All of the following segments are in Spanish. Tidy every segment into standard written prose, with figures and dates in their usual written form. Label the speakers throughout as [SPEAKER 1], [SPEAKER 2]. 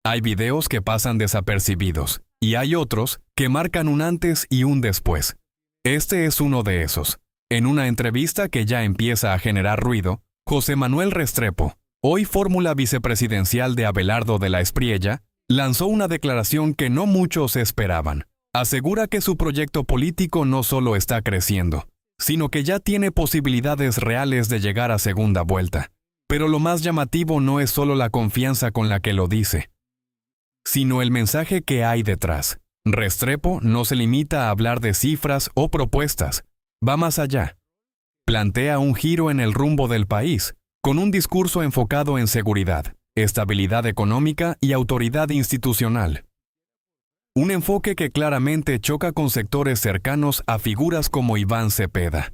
[SPEAKER 1] Hay videos que pasan desapercibidos y hay otros que marcan un antes y un después. Este es uno de esos. En una entrevista que ya empieza a generar ruido, José Manuel Restrepo, hoy fórmula vicepresidencial de Abelardo de la Espriella, lanzó una declaración que no muchos esperaban. Asegura que su proyecto político no solo está creciendo, sino que ya tiene posibilidades reales de llegar a segunda vuelta. Pero lo más llamativo no es solo la confianza con la que lo dice, sino el mensaje que hay detrás. Restrepo no se limita a hablar de cifras o propuestas, va más allá. Plantea un giro en el rumbo del país, con un discurso enfocado en seguridad, estabilidad económica y autoridad institucional. Un enfoque que claramente choca con sectores cercanos a figuras como Iván Cepeda.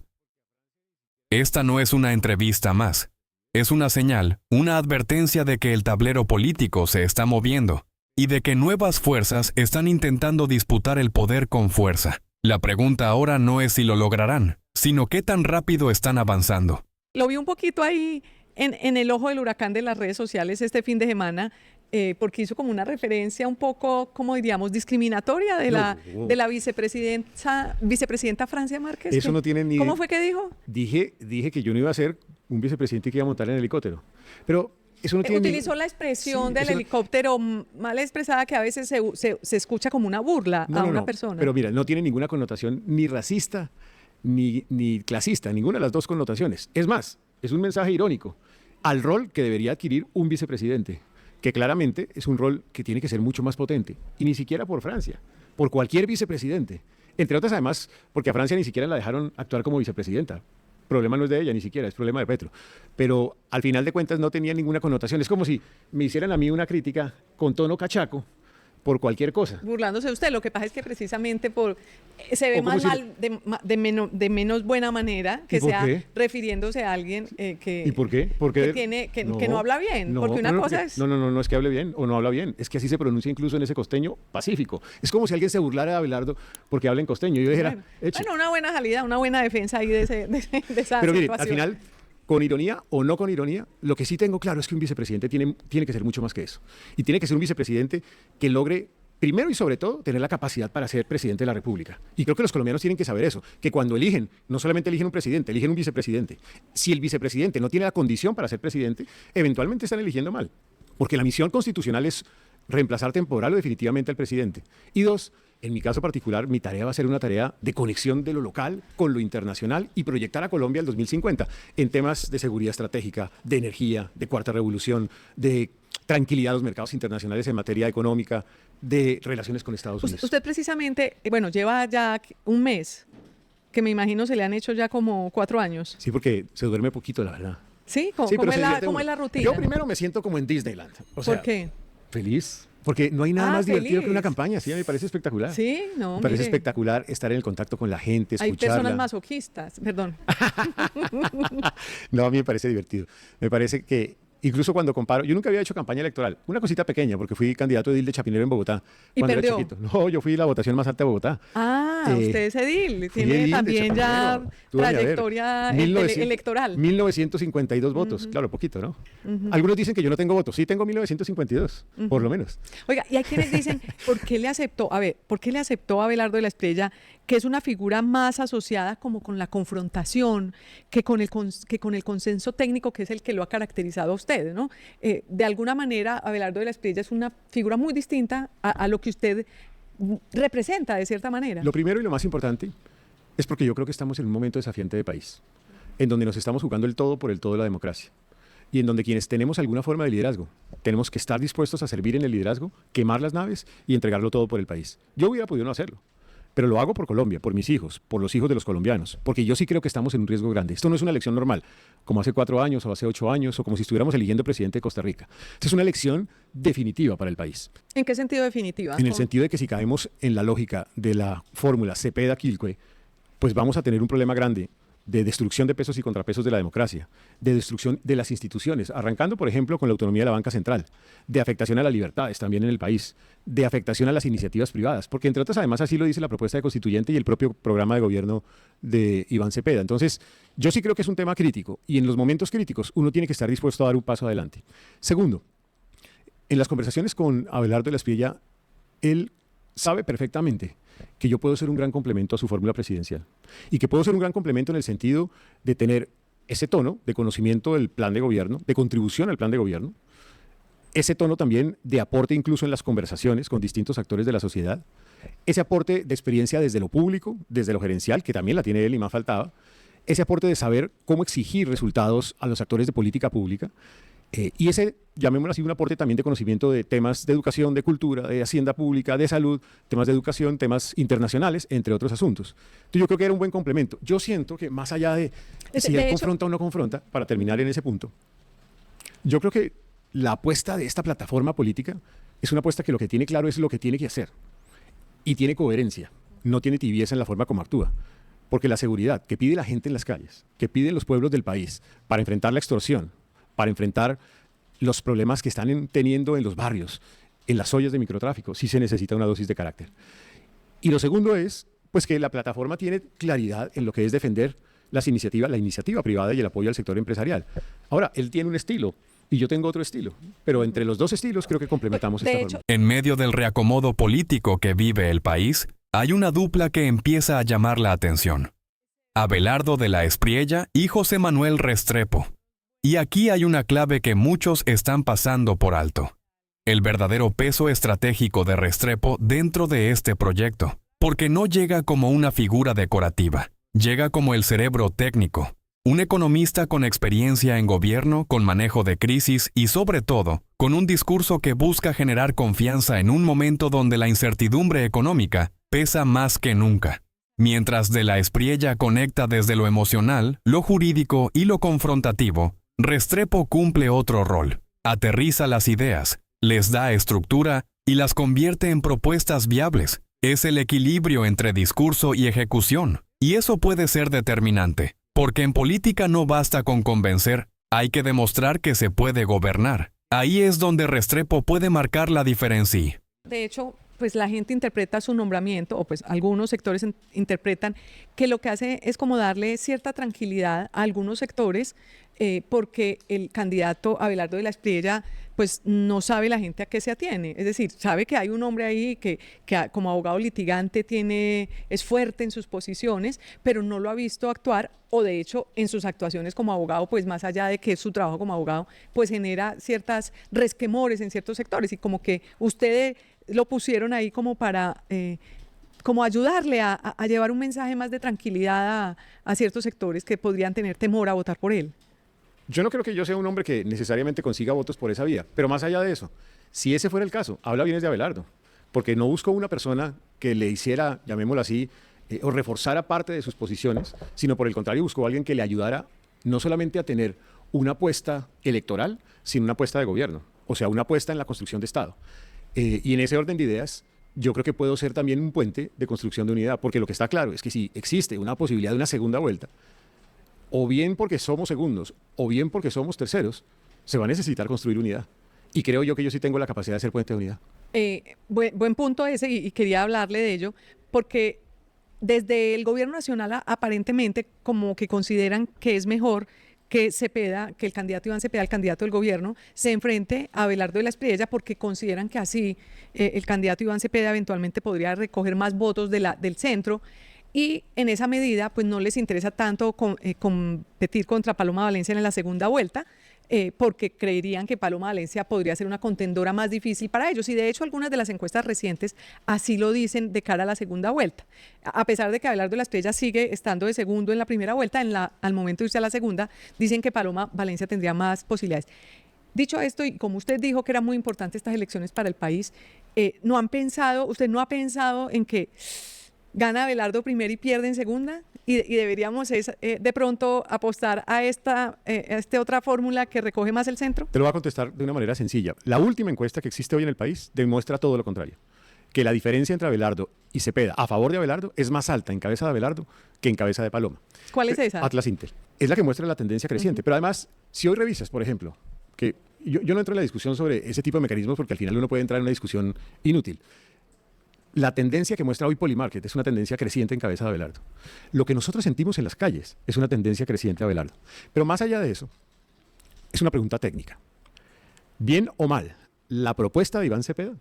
[SPEAKER 1] Esta no es una entrevista más. Es una señal, una advertencia de que el tablero político se está moviendo y de que nuevas fuerzas están intentando disputar el poder con fuerza. La pregunta ahora no es si lo lograrán, sino qué tan rápido están avanzando.
[SPEAKER 2] Lo vi un poquito ahí en el ojo del huracán de las redes sociales este fin de semana, porque hizo como una referencia un poco, como diríamos, discriminatoria de la vicepresidenta Francia Márquez.
[SPEAKER 3] Eso no tiene ni...
[SPEAKER 2] ¿Cómo fue que dijo?
[SPEAKER 3] Dije que yo no iba a ser un vicepresidente que iba a montar en helicóptero. Pero eso no tiene
[SPEAKER 2] Utilizó la expresión del helicóptero mal expresada, que a veces se escucha como una burla a una persona.
[SPEAKER 3] Pero mira, no tiene ninguna connotación ni racista ni clasista, ninguna de las dos connotaciones. Es más, es un mensaje irónico al rol que debería adquirir un vicepresidente, que claramente es un rol que tiene que ser mucho más potente, y ni siquiera por Francia, por cualquier vicepresidente. Entre otras, además, porque a Francia ni siquiera la dejaron actuar como vicepresidenta. El problema no es de ella ni siquiera, es problema de Petro. Pero al final de cuentas no tenía ninguna connotación. Es como si me hicieran a mí una crítica con tono cachaco por cualquier cosa.
[SPEAKER 2] Burlándose de usted. Lo que pasa es que precisamente se ve más mal, de menos buena manera, que sea refiriéndose a alguien que...
[SPEAKER 3] ¿Y por qué?
[SPEAKER 2] Que no habla bien. Porque una cosa es...
[SPEAKER 3] No es que hable bien o no habla bien. Es que así se pronuncia incluso en ese costeño pacífico. Es como si alguien se burlara de Abelardo porque habla en costeño. Yo dijera...
[SPEAKER 2] Bueno, una buena salida, una buena defensa ahí de esa
[SPEAKER 3] Pero
[SPEAKER 2] situación.
[SPEAKER 3] mire, al final... Con ironía o no con ironía, lo que sí tengo claro es que un vicepresidente tiene que ser mucho más que eso. Y tiene que ser un vicepresidente que logre, primero y sobre todo, tener la capacidad para ser presidente de la República. Y creo que los colombianos tienen que saber eso, que cuando eligen, no solamente eligen un presidente, eligen un vicepresidente. Si el vicepresidente no tiene la condición para ser presidente, eventualmente están eligiendo mal. Porque la misión constitucional es reemplazar temporal o definitivamente al presidente. Y dos, en mi caso particular, mi tarea va a ser una tarea de conexión de lo local con lo internacional y proyectar a Colombia al 2050 en temas de seguridad estratégica, de energía, de cuarta revolución, de tranquilidad de los mercados internacionales en materia económica, de relaciones con Estados Unidos.
[SPEAKER 2] Usted precisamente, bueno, lleva ya un mes, que me imagino se le han hecho ya como 4 años.
[SPEAKER 3] Sí, porque se duerme poquito, la verdad.
[SPEAKER 2] ¿Sí? ¿Cómo es la rutina?
[SPEAKER 3] Yo primero me siento como en Disneyland. O sea,
[SPEAKER 2] ¿por qué?
[SPEAKER 3] Feliz. Porque no hay nada más divertido
[SPEAKER 2] feliz
[SPEAKER 3] que una campaña, sí, me parece espectacular.
[SPEAKER 2] Sí, no,
[SPEAKER 3] me parece
[SPEAKER 2] mire.
[SPEAKER 3] espectacular estar en el contacto con la gente, escucharla.
[SPEAKER 2] Hay personas masoquistas, perdón.
[SPEAKER 3] No, a mí me parece divertido. Me parece que incluso cuando comparo, yo nunca había hecho campaña electoral, una cosita pequeña, porque fui candidato edil de Chapinero en Bogotá
[SPEAKER 2] ¿Y
[SPEAKER 3] cuando
[SPEAKER 2] perdió?
[SPEAKER 3] era chiquito. No, yo fui la votación más alta de Bogotá.
[SPEAKER 2] Usted es edil, tiene
[SPEAKER 3] edil
[SPEAKER 2] también ya trayectoria electoral.
[SPEAKER 3] 1952 votos, claro, poquito, ¿no? Algunos dicen que yo no tengo votos, sí tengo 1952, por lo menos.
[SPEAKER 2] Oiga, y hay quienes dicen, ¿por qué le aceptó a Abelardo de la Espriella, que es una figura más asociada como con la confrontación que con el consenso técnico, que es el que lo ha caracterizado a usted, ¿no? De alguna manera, Abelardo de la Espriella es una figura muy distinta a lo que usted representa, de cierta manera.
[SPEAKER 3] Lo primero y lo más importante es porque yo creo que estamos en un momento desafiante de país, en donde nos estamos jugando el todo por el todo de la democracia, y en donde quienes tenemos alguna forma de liderazgo, tenemos que estar dispuestos a servir en el liderazgo, quemar las naves y entregarlo todo por el país. Yo hubiera podido no hacerlo, pero lo hago por Colombia, por mis hijos, por los hijos de los colombianos, porque yo sí creo que estamos en un riesgo grande. Esto no es una elección normal, como hace 4 años o hace 8 años, o como si estuviéramos eligiendo presidente de Costa Rica. Esta es una elección definitiva para el país.
[SPEAKER 2] ¿En qué sentido definitiva?
[SPEAKER 3] En el sentido de que si caemos en la lógica de la fórmula Cepeda-Quilque, pues vamos a tener un problema grande de destrucción de pesos y contrapesos de la democracia, de destrucción de las instituciones, arrancando, por ejemplo, con la autonomía de la banca central, de afectación a las libertades también en el país, de afectación a las iniciativas privadas, porque entre otras, además, así lo dice la propuesta de constituyente y el propio programa de gobierno de Iván Cepeda. Entonces, yo sí creo que es un tema crítico, y en los momentos críticos uno tiene que estar dispuesto a dar un paso adelante. Segundo, En las conversaciones con Abelardo de la Espriella, él sabe perfectamente que yo puedo ser un gran complemento a su fórmula presidencial y que puedo ser un gran complemento en el sentido de tener ese tono de conocimiento del plan de gobierno, de contribución al plan de gobierno, ese tono también de aporte incluso en las conversaciones con distintos actores de la sociedad, ese aporte de experiencia desde lo público, desde lo gerencial, que también la tiene él y más faltaba, ese aporte de saber cómo exigir resultados a los actores de política pública, y ese, llamémoslo así, un aporte también de conocimiento de temas de educación, de cultura, de hacienda pública, de salud, temas de educación, temas internacionales, entre otros asuntos. Entonces yo creo que era un buen complemento. Yo siento que más allá de si él confronta o no confronta, para terminar en ese punto, yo creo que la apuesta de esta plataforma política es una apuesta que lo que tiene claro es lo que tiene que hacer. Y tiene coherencia, no tiene tibieza en la forma como actúa. Porque la seguridad que pide la gente en las calles, que piden los pueblos del país para enfrentar la extorsión, para enfrentar los problemas que están teniendo en los barrios, en las ollas de microtráfico, sí se necesita una dosis de carácter. Y lo segundo es pues, que la plataforma tiene claridad en lo que es defender la iniciativa privada y el apoyo al sector empresarial. Ahora, él tiene un estilo y yo tengo otro estilo, pero entre los dos estilos creo que complementamos esta forma.
[SPEAKER 1] En medio del reacomodo político que vive el país, hay una dupla que empieza a llamar la atención. Abelardo de la Espriella y José Manuel Restrepo. Y aquí hay una clave que muchos están pasando por alto. El verdadero peso estratégico de Restrepo dentro de este proyecto, porque no llega como una figura decorativa, llega como el cerebro técnico, un economista con experiencia en gobierno, con manejo de crisis y sobre todo, con un discurso que busca generar confianza en un momento donde la incertidumbre económica pesa más que nunca. Mientras de la Espriella conecta desde lo emocional, lo jurídico y lo confrontativo, Restrepo cumple otro rol, aterriza las ideas, les da estructura y las convierte en propuestas viables. Es el equilibrio entre discurso y ejecución, y eso puede ser determinante, porque en política no basta con convencer, hay que demostrar que se puede gobernar. Ahí es donde Restrepo puede marcar la diferencia.
[SPEAKER 2] De hecho, pues la gente interpreta su nombramiento, o pues algunos sectores interpretan que lo que hace es como darle cierta tranquilidad a algunos sectores, porque el candidato Abelardo de la Espriella pues no sabe la gente a qué se atiene. Es decir, sabe que hay un hombre ahí que como abogado litigante es fuerte en sus posiciones, pero no lo ha visto actuar, o de hecho en sus actuaciones como abogado, pues más allá de que es su trabajo como abogado, pues genera ciertas resquemores en ciertos sectores, y como que ustedes lo pusieron ahí como para como ayudarle a llevar un mensaje más de tranquilidad a ciertos sectores que podrían tener temor a votar por él.
[SPEAKER 3] Yo no creo que yo sea un hombre que necesariamente consiga votos por esa vía, pero más allá de eso, si ese fuera el caso, habla bien de Abelardo, porque no buscó una persona que le hiciera, llamémoslo así, o reforzara parte de sus posiciones, sino por el contrario buscó a alguien que le ayudara no solamente a tener una apuesta electoral, sino una apuesta de gobierno, o sea, una apuesta en la construcción de Estado. Y en ese orden de ideas, yo creo que puedo ser también un puente de construcción de unidad, porque lo que está claro es que si existe una posibilidad de una segunda vuelta, o bien porque somos segundos, o bien porque somos terceros, se va a necesitar construir unidad. Y creo yo que yo sí tengo la capacidad de ser puente de unidad.
[SPEAKER 2] Buen punto ese, y quería hablarle de ello, porque desde el gobierno nacional aparentemente como que consideran que es mejor que Cepeda, que el candidato Iván Cepeda, el candidato del gobierno, se enfrente a Abelardo de la Espriella, porque consideran que así el candidato Iván Cepeda eventualmente podría recoger más votos del centro, y en esa medida pues no les interesa tanto competir contra Paloma Valencia en la segunda vuelta, porque creerían que Paloma Valencia podría ser una contendora más difícil para ellos, y de hecho algunas de las encuestas recientes así lo dicen de cara a la segunda vuelta. A pesar de que Abelardo de la Espriella sigue estando de segundo en la primera vuelta, al momento de irse a la segunda, dicen que Paloma Valencia tendría más posibilidades. Dicho esto, y como usted dijo que eran muy importantes estas elecciones para el país, usted no ha pensado en que gana Abelardo primero y pierde en segunda, y deberíamos de pronto apostar a esta otra fórmula que recoge más el centro?
[SPEAKER 3] Te lo voy a contestar de una manera sencilla. La última encuesta que existe hoy en el país demuestra todo lo contrario, que la diferencia entre Abelardo y Cepeda a favor de Abelardo es más alta en cabeza de Abelardo que en cabeza de Paloma.
[SPEAKER 2] ¿Cuál es esa?
[SPEAKER 3] Atlas Intel. Es la que muestra la tendencia creciente. Pero además, si hoy revisas, por ejemplo, que yo no entro en la discusión sobre ese tipo de mecanismos porque al final uno puede entrar en una discusión inútil. La tendencia que muestra hoy Polymarket es una tendencia creciente en cabeza de Abelardo. Lo que nosotros sentimos en las calles es una tendencia creciente de Abelardo. Pero más allá de eso, es una pregunta técnica. Bien o mal, la propuesta de Iván Cepeda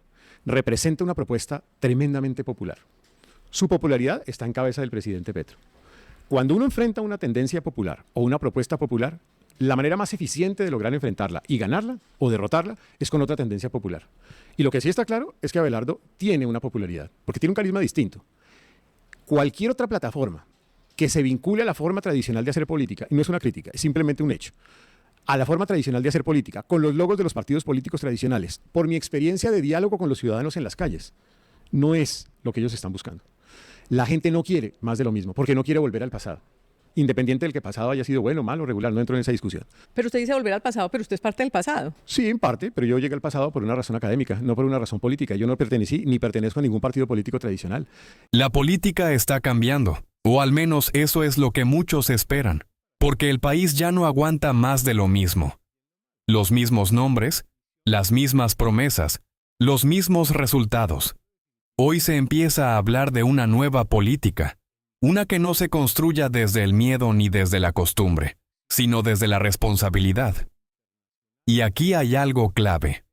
[SPEAKER 3] representa una propuesta tremendamente popular. Su popularidad está en cabeza del presidente Petro. Cuando uno enfrenta una tendencia popular o una propuesta popular, la manera más eficiente de lograr enfrentarla y ganarla o derrotarla es con otra tendencia popular. Y lo que sí está claro es que Abelardo tiene una popularidad, porque tiene un carisma distinto. Cualquier otra plataforma que se vincule a la forma tradicional de hacer política, y no es una crítica, es simplemente un hecho, a la forma tradicional de hacer política, con los logos de los partidos políticos tradicionales, por mi experiencia de diálogo con los ciudadanos en las calles, no es lo que ellos están buscando. La gente no quiere más de lo mismo, porque no quiere volver al pasado. Independiente del que pasado haya sido bueno, malo, regular, no entro en esa discusión.
[SPEAKER 2] Pero usted dice volver al pasado, pero usted es parte del pasado.
[SPEAKER 3] Sí, en parte, pero yo llegué al pasado por una razón académica, no por una razón política. Yo no pertenecí ni pertenezco a ningún partido político tradicional.
[SPEAKER 1] La política está cambiando, o al menos eso es lo que muchos esperan, porque el país ya no aguanta más de lo mismo. Los mismos nombres, las mismas promesas, los mismos resultados. Hoy se empieza a hablar de una nueva política, una que no se construya desde el miedo ni desde la costumbre, sino desde la responsabilidad. Y aquí hay algo clave.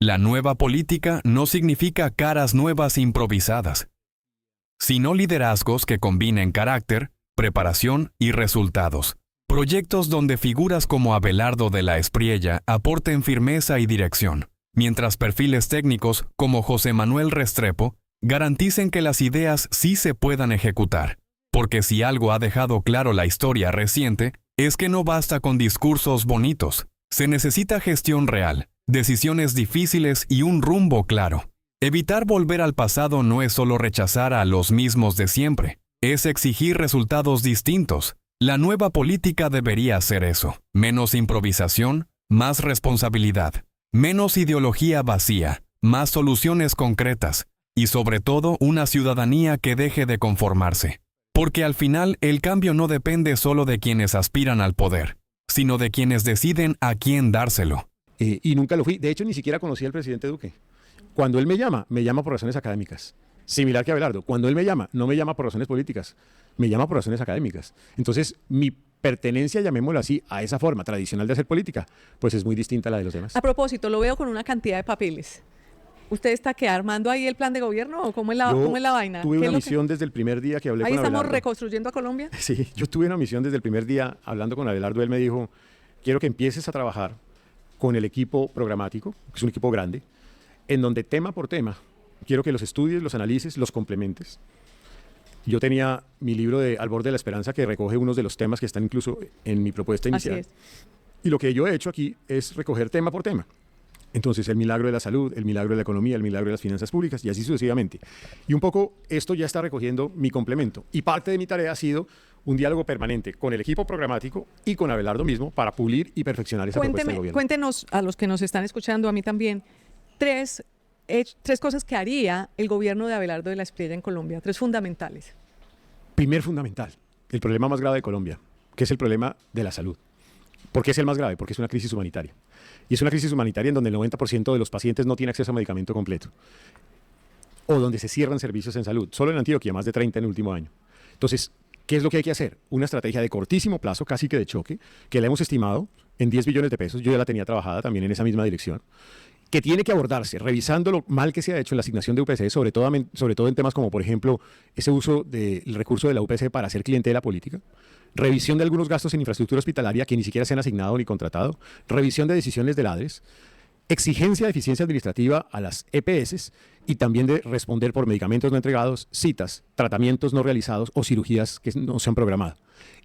[SPEAKER 1] La nueva política no significa caras nuevas improvisadas, sino liderazgos que combinen carácter, preparación y resultados. Proyectos donde figuras como Abelardo de la Espriella aporten firmeza y dirección, mientras perfiles técnicos como José Manuel Restrepo garanticen que las ideas sí se puedan ejecutar. Porque si algo ha dejado claro la historia reciente, es que no basta con discursos bonitos. Se necesita gestión real, decisiones difíciles y un rumbo claro. Evitar volver al pasado no es solo rechazar a los mismos de siempre, es exigir resultados distintos. La nueva política debería hacer eso. Menos improvisación, más responsabilidad. Menos ideología vacía, más soluciones concretas. Y sobre todo una ciudadanía que deje de conformarse. Porque al final el cambio no depende solo de quienes aspiran al poder, sino de quienes deciden a quién dárselo.
[SPEAKER 3] Y nunca lo fui. De hecho, ni siquiera conocí al presidente Duque. Cuando él me llama por razones académicas. Similar que Abelardo. Cuando él me llama, no me llama por razones políticas, me llama por razones académicas. Entonces, mi pertenencia, llamémoslo así, a esa forma tradicional de hacer política, pues es muy distinta a la de los demás.
[SPEAKER 2] A propósito, lo veo con una cantidad de papeles. ¿Usted está armando ahí el plan de gobierno o cómo es la vaina?
[SPEAKER 3] Tuve una misión desde el primer día que hablé con Abelardo.
[SPEAKER 2] Ahí estamos reconstruyendo a Colombia.
[SPEAKER 3] Sí, yo tuve una misión desde el primer día hablando con Abelardo. Él me dijo, quiero que empieces a trabajar con el equipo programático, que es un equipo grande, en donde tema por tema, quiero que los estudies, los analices, los complementes. Yo tenía mi libro de Al borde de la esperanza que recoge unos de los temas que están incluso en mi propuesta inicial.
[SPEAKER 2] Así es.
[SPEAKER 3] Y lo que yo he hecho aquí es recoger tema por tema. Entonces, el milagro de la salud, el milagro de la economía, el milagro de las finanzas públicas y así sucesivamente. Y un poco esto ya está recogiendo mi complemento. Y parte de mi tarea ha sido un diálogo permanente con el equipo programático y con Abelardo mismo para pulir y perfeccionar esa propuesta de gobierno.
[SPEAKER 2] Cuéntenos, a los que nos están escuchando, a mí también, tres cosas que haría el gobierno de Abelardo de la Espriella en Colombia, tres fundamentales.
[SPEAKER 3] Primer fundamental, el problema más grave de Colombia, que es el problema de la salud. ¿Por qué es el más grave? Porque es una crisis humanitaria. Y es una crisis humanitaria en donde el 90% de los pacientes no tiene acceso a medicamento completo. O donde se cierran servicios en salud. Solo en Antioquia, más de 30 en el último año. Entonces, ¿qué es lo que hay que hacer? Una estrategia de cortísimo plazo, casi que de choque, que la hemos estimado en 10 billones de pesos. Yo ya la tenía trabajada también en esa misma dirección. Que tiene que abordarse, revisando lo mal que se ha hecho en la asignación de UPC, sobre todo en temas como, por ejemplo, ese uso del recurso de la UPC para hacer clientela política, revisión de algunos gastos en infraestructura hospitalaria que ni siquiera se han asignado ni contratado, revisión de decisiones del ADRES, exigencia de eficiencia administrativa a las EPS y también de responder por medicamentos no entregados, citas, tratamientos no realizados o cirugías que no se han programado.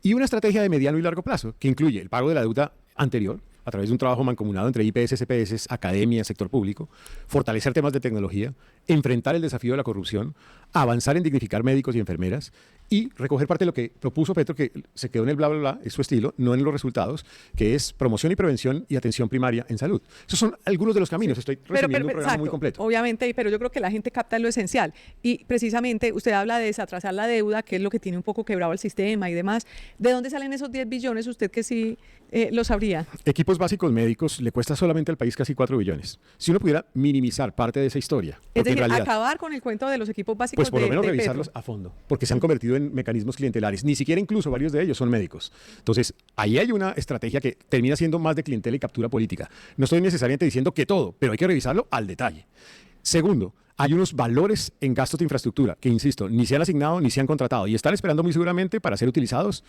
[SPEAKER 3] Y una estrategia de mediano y largo plazo que incluye el pago de la deuda anterior, a través de un trabajo mancomunado entre IPS, CPS, academia, sector público, fortalecer temas de tecnología, enfrentar el desafío de la corrupción, avanzar en dignificar médicos y enfermeras y recoger parte de lo que propuso Petro, que se quedó en el bla, bla, bla, es su estilo, no en los resultados, que es promoción y prevención y atención primaria en salud. Esos son algunos de los caminos. Estoy resumiendo un programa
[SPEAKER 2] exacto,
[SPEAKER 3] muy completo.
[SPEAKER 2] Obviamente, pero yo creo que la gente capta lo esencial. Y precisamente usted habla de desatrasar la deuda, que es lo que tiene un poco quebrado el sistema y demás. ¿De dónde salen esos 10 billones? Usted que sí lo sabría.
[SPEAKER 3] Equipos básicos médicos le cuesta solamente al país casi 4 billones. Si uno pudiera minimizar parte de esa historia.
[SPEAKER 2] Es decir,
[SPEAKER 3] en realidad,
[SPEAKER 2] acabar con el cuento de los equipos básicos
[SPEAKER 3] Pues por lo menos
[SPEAKER 2] de
[SPEAKER 3] revisarlos
[SPEAKER 2] Petro.
[SPEAKER 3] a fondo, porque se han convertido en mecanismos clientelares. Ni siquiera incluso varios de ellos son médicos. Entonces, ahí hay una estrategia que termina siendo más de clientela y captura política. No estoy necesariamente diciendo que todo, pero hay que revisarlo al detalle. Segundo, hay unos valores en gastos de infraestructura que, insisto, ni se han asignado ni se han contratado y están esperando muy seguramente para ser utilizados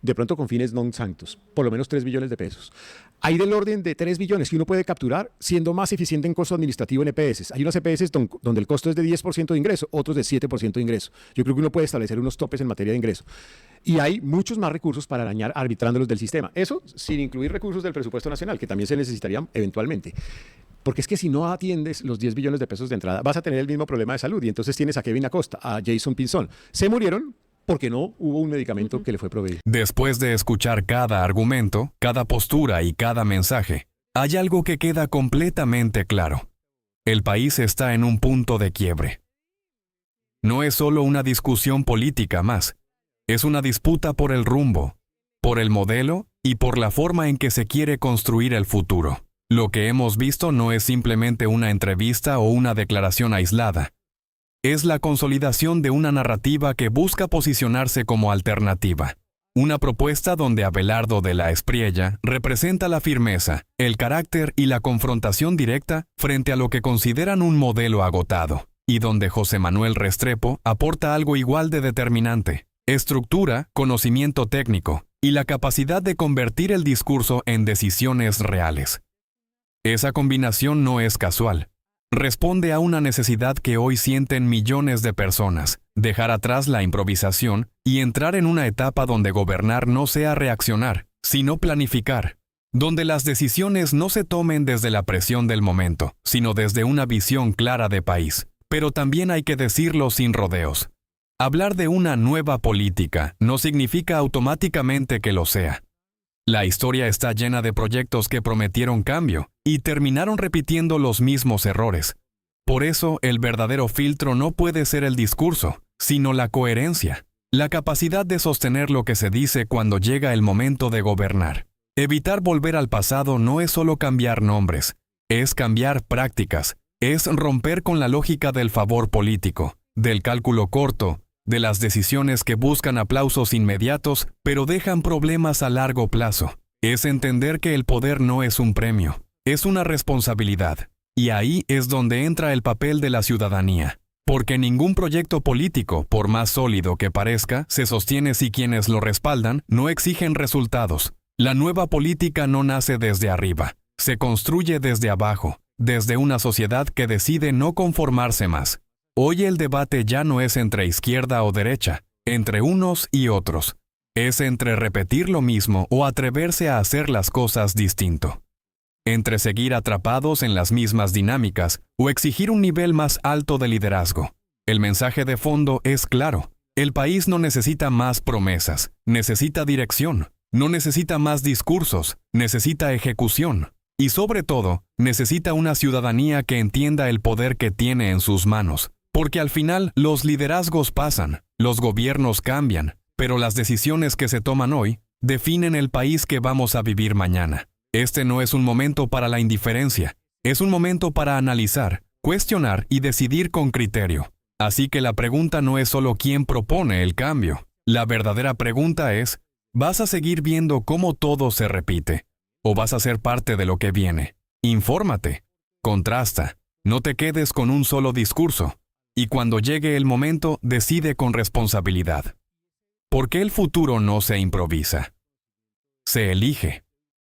[SPEAKER 3] de pronto con fines non santos, por lo menos 3 billones de pesos. Hay del orden de 3 billones que uno puede capturar siendo más eficiente en costo administrativo en EPS. Hay unas EPS donde el costo es de 10% de ingreso, otros de 7% de ingreso. Yo creo que uno puede establecer unos topes en materia de ingreso. Y hay muchos más recursos para arañar arbitrándolos del sistema. Eso sin incluir recursos del presupuesto nacional, que también se necesitarían eventualmente. Porque es que si no atiendes los 10 billones de pesos de entrada, vas a tener el mismo problema de salud. Y entonces tienes a Kevin Acosta, a Jason Pinzón. Se murieron porque no hubo un medicamento que le fue proveído.
[SPEAKER 1] Después de escuchar cada argumento, cada postura y cada mensaje, hay algo que queda completamente claro. El país está en un punto de quiebre. No es solo una discusión política más, es una disputa por el rumbo, por el modelo y por la forma en que se quiere construir el futuro. Lo que hemos visto no es simplemente una entrevista o una declaración aislada. Es la consolidación de una narrativa que busca posicionarse como alternativa. Una propuesta donde Abelardo de la Espriella representa la firmeza, el carácter y la confrontación directa frente a lo que consideran un modelo agotado, y donde José Manuel Restrepo aporta algo igual de determinante: estructura, conocimiento técnico y la capacidad de convertir el discurso en decisiones reales. Esa combinación no es casual. Responde a una necesidad que hoy sienten millones de personas: dejar atrás la improvisación y entrar en una etapa donde gobernar no sea reaccionar, sino planificar, donde las decisiones no se tomen desde la presión del momento, sino desde una visión clara de país. Pero también hay que decirlo sin rodeos. Hablar de una nueva política no significa automáticamente que lo sea. La historia está llena de proyectos que prometieron cambio y terminaron repitiendo los mismos errores. Por eso, el verdadero filtro no puede ser el discurso, sino la coherencia, la capacidad de sostener lo que se dice cuando llega el momento de gobernar. Evitar volver al pasado no es solo cambiar nombres, es cambiar prácticas, es romper con la lógica del favor político, del cálculo corto, de las decisiones que buscan aplausos inmediatos, pero dejan problemas a largo plazo. Es entender que el poder no es un premio, es una responsabilidad. Y ahí es donde entra el papel de la ciudadanía. Porque ningún proyecto político, por más sólido que parezca, se sostiene si quienes lo respaldan no exigen resultados. La nueva política no nace desde arriba, se construye desde abajo, desde una sociedad que decide no conformarse más. Hoy el debate ya no es entre izquierda o derecha, entre unos y otros. Es entre repetir lo mismo o atreverse a hacer las cosas distinto. Entre seguir atrapados en las mismas dinámicas o exigir un nivel más alto de liderazgo. El mensaje de fondo es claro. El país no necesita más promesas, necesita dirección. No necesita más discursos, necesita ejecución. Y sobre todo, necesita una ciudadanía que entienda el poder que tiene en sus manos. Porque al final los liderazgos pasan, los gobiernos cambian, pero las decisiones que se toman hoy definen el país que vamos a vivir mañana. Este no es un momento para la indiferencia, es un momento para analizar, cuestionar y decidir con criterio. Así que la pregunta no es solo quién propone el cambio. La verdadera pregunta es, ¿vas a seguir viendo cómo todo se repite? ¿O vas a ser parte de lo que viene? Infórmate, contrasta, no te quedes con un solo discurso. Y cuando llegue el momento, decide con responsabilidad. Porque el futuro no se improvisa. Se elige.